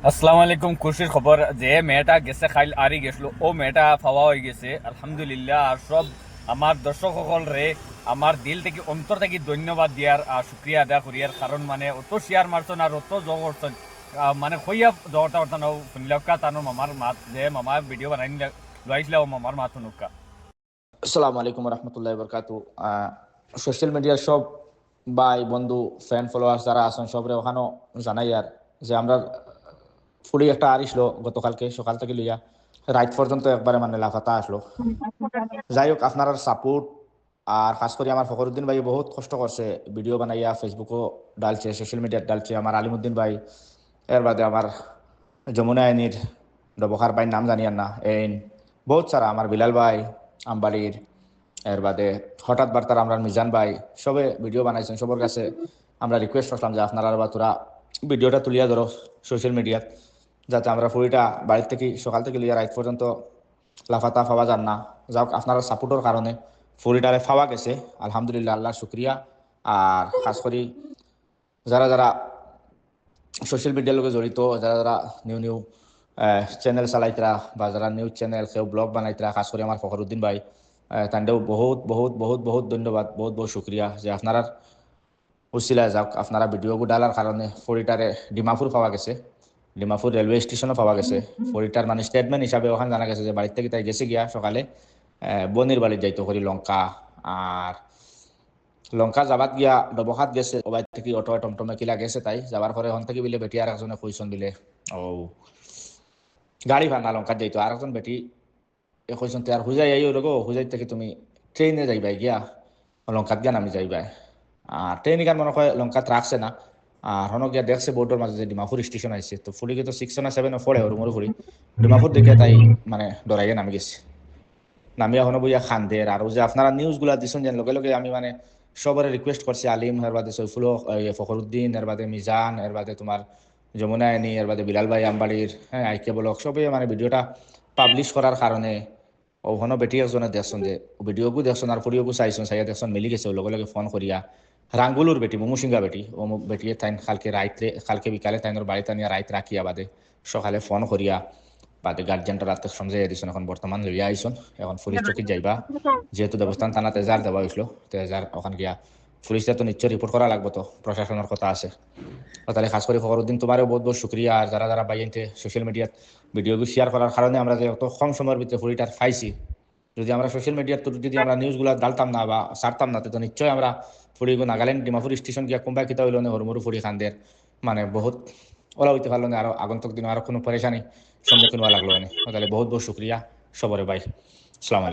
আসসালামু আলাইকুম। খুশির খবর যে মেয়েটা গেছে খাইল আরি গেছিল ও মেয়েটা পাওয়া হয়ে গেছে আলহামদুলিল্লাহ। আর সব আমার দর্শক সকল রে আমার দিল থেকে অন্তর থেকে ধন্যবাদ দিয়ার আর শুক্রিয়া আদায় করিয়ার কারণ মানে অত শেয়ার মারছন আর অত জগ করছেন। মানে কইয়া জগটা করতাম শুনলেকা তানোর মামার মাত যে মামা ভিডিও বানাই লাইছিল ও মামার মাত শুনুকা। আসসালামু আলাইকুম রহমতুল্লাহ বরকাতু। সোশ্যাল মিডিয়ার সব ভাই বন্ধু ফ্যান ফলোয়ার্স যারা আছেন সবরে ওখানেও জানাই আর যে আমরা ফুলি একটা আরিসলো গতকালকে সকাল থেকে লইয়া রাত পর্যন্ত একবারে মানে লাফাতা আসলো। যাই হোক আপনার সাপোর্ট আর খাস করে আমার ফখরুদ্দিন ভাই বহুত কষ্ট করছে, ভিডিও বানাইয়া ফেসবুকও ডালছে, সোশ্যাল মিডিয়াত ডালছে। আমার আলিমুদ্দিন ভাই, এর বাদে আমার যমুনা আইনির ডবখার ভাইয়ের নাম জানিয়ার না এইন, বহুত সারা আমার বিলাল ভাই আমবাড়ির, এর বাদে হঠাৎ বার্তার আমরা মিজান ভাই সবে ভিডিও বানাইছেন। সবার কাছে আমরা রিকোয়েস্ট করলাম যে আপনারা বা তোরা ভিডিওটা তুলিয়া ধরো সোশ্যাল মিডিয়াত, যাতে আমরা ফুরিটা বাড়ির থেকে সকাল থেকে লিয়া রাত পর্যন্ত লাফাতা পাওয়া যান না। যাক আপনারা সাপোর্টের কারণে ফুরিটারে পাওয়া গেছে আলহামদুলিল্লাহ, আল্লাহ শুক্রিয়া। আর খাস করি যারা যারা সোশ্যাল মিডিয়ার লোকে জড়িত, যারা যারা নিউ নিউ চ্যানেল চালাইতরা বা যারা নিউজ চ্যানেল কেউ ব্লগ বানাইতরা, খাস করে আমার ফখরুদ্দিন ভাই, তান্ডেও বহুত বহুত বহুত বহুত ধন্যবাদ, বহুত বহুত শুক্রিয়া যে আপনারা উচিলায় যাওক আপনারা ভিডিওগুলো ডালার কারণে ফরিটারে ডিমাপুর পাওয়া গেছে, ডিমাপুর রেলওয়ে স্টেশনও পাওয়া গেছে। ফরিটার মানে স্টেটমেন্ট হিসাবে ওখানে জানা গেছে যে বাড়ির থেকে তাই গেছে গিয়া সকালে বনির বাড়ির যাইতো করি লঙ্কা। আর লঙ্কা যাবাত গিয়া ডবখাত গেছে ওবাই থেকে অটো টমটমে কিলা গেছে, তাই যাবার পরে ওখান থেকে বিলে বেটি আর একজনে কইসন বিলে ও গাড়ি ভাঙা লঙ্কাত যাইতো। আর একজন বেটি কইসন আর হুজাই আইও রগো, হুজাই থেকে তুমি ট্রেনে যাইবাই গিয়া লঙ্কাত গিয়া নামি যাইবাই। আর ট্রেন গান মনে হয় লঙ্কাত রাখছে না। আর হন গিয়া দেখছে বোর্ডের মাঝে যে ডিমাপুর স্টেশন আইছে, তো ফুলিকে তো 6 না 7 পড়ে ওর মুড়ি ফুরি ডিমাপুর দেখে তাই মানে ডরাইয়া নামি গেছে। নামিয়া হনো বইয়া খান্দের। আর যে আপনারা নিউজ গুলা দিচ্ছেন যেন লগে লগে আমি মানে সবার রিকোয়েস্ট করছি, আলিম এর বাদে সৈফুল হক, ফখরুদ্দিন, এর বাদে মিজান, এর বাদে তোমার যমুনা আইনি, এর বাদে বিলাল ভাই আমবাড়ির, হ্যাঁ আইকে বলক সবে মানে ভিডিওটা পাবলিশ করার কারণে ওখানে বেটি একজনে দেখছেন যে ভিডিওগু দেখছেন আর ফুরিওগু চাইছেন, চাইয়া দেখছেন মিলি গেছে লগে লগে ফোন করিয়া রাঙ্গুলুর বেটি মুমুসিংহা বেটি ও বেটিয়ে তাইন কালকে রাইতে কালকে বিকালে তাইনের বাড়িতে নিয়ে রাইত রাখিয়া বাদে সকালে ফোন করিয়া বাদে গার্জিয়ানটা রাতে সমঝাইয়া দিছেন। এখন বর্তমান লইয়া আইসন, এখন পুলিশ চকিত যাইবা, যেহেতু দেবস্থান থানা তেজার দেওয়া হয়েছিল, তেজার ওখান গিয়া পুলিশটা তো নিশ্চয় রিপোর্ট করা লাগবে, তো প্রশাসনের কথা আছে। তাহলে খাস করে ফখরুদ্দিন তোমারও বহুত বহুত শুক্রিয়া। আর যারা যারা বাইনতে সোশ্যাল মিডিয়াত ভিডিওগুলো শেয়ার করার কারণে আমরা যে অত কম সময়ের ভিতরে ফুরিটার পাইছি, যদি আমরা সোশ্যাল মিডিয়াত যদি আমরা নিউজগুলো ডালতাম না বা ছাড়তাম না, তো নিশ্চয়ই আমরা ফুরিগো নাগাল্যান্ড ডিমাপুর স্টেশন গিয়া কোনবা কিতা হইল না হরমুরু ফুরি খানদের মানে বহুত ওলা হইতে পারলো না, আরো আগন্তুক দিন আরো কোনো পরেশানি সম্মুখীন হওয়া লাগলো না। তাহলে বহুত বহুত শুক্রিয়া সবরে ভাই। আসসালামু আলাইকুম।